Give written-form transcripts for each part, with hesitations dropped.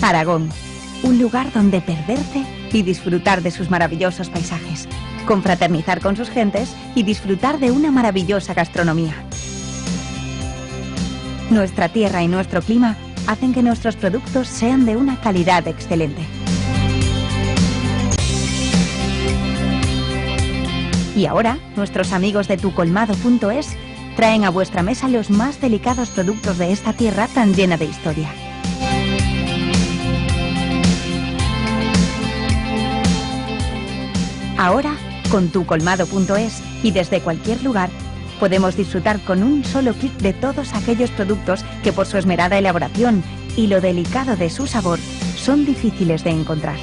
Aragón, un lugar donde perderse y disfrutar de sus maravillosos paisajes, confraternizar con sus gentes y disfrutar de una maravillosa gastronomía. Nuestra tierra y nuestro clima hacen que nuestros productos sean de una calidad excelente. Y ahora, nuestros amigos de tucolmado.es traen a vuestra mesa los más delicados productos de esta tierra tan llena de historia. Ahora, con tucolmado.es y desde cualquier lugar, podemos disfrutar con un solo clic de todos aquellos productos que por su esmerada elaboración y lo delicado de su sabor son difíciles de encontrar.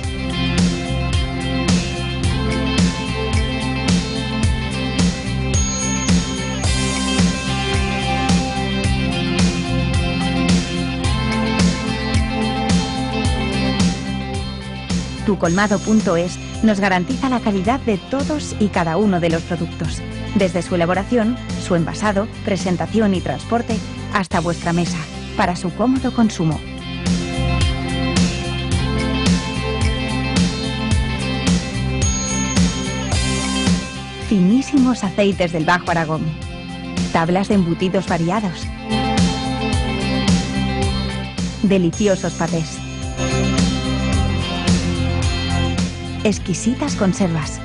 Tucolmado.es nos garantiza la calidad de todos y cada uno de los productos, desde su elaboración, su envasado, presentación y transporte, hasta vuestra mesa, para su cómodo consumo. Finísimos aceites del Bajo Aragón, tablas de embutidos variados, deliciosos patés, exquisitas conservas,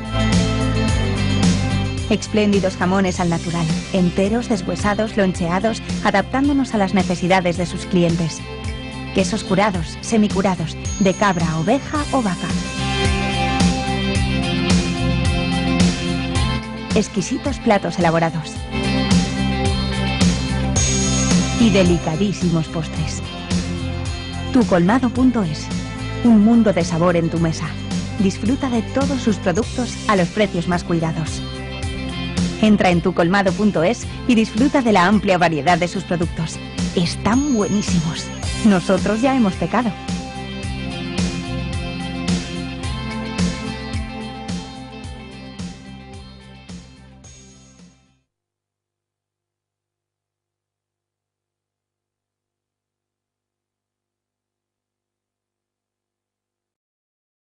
espléndidos jamones al natural, enteros, deshuesados, loncheados, adaptándonos a las necesidades de sus clientes. Quesos curados, semicurados, de cabra, oveja o vaca. Exquisitos platos elaborados. Y delicadísimos postres. Tucolmado.es, un mundo de sabor en tu mesa. Disfruta de todos sus productos a los precios más cuidados. Entra en tucolmado.es y disfruta de la amplia variedad de sus productos. Están buenísimos. Nosotros ya hemos pecado.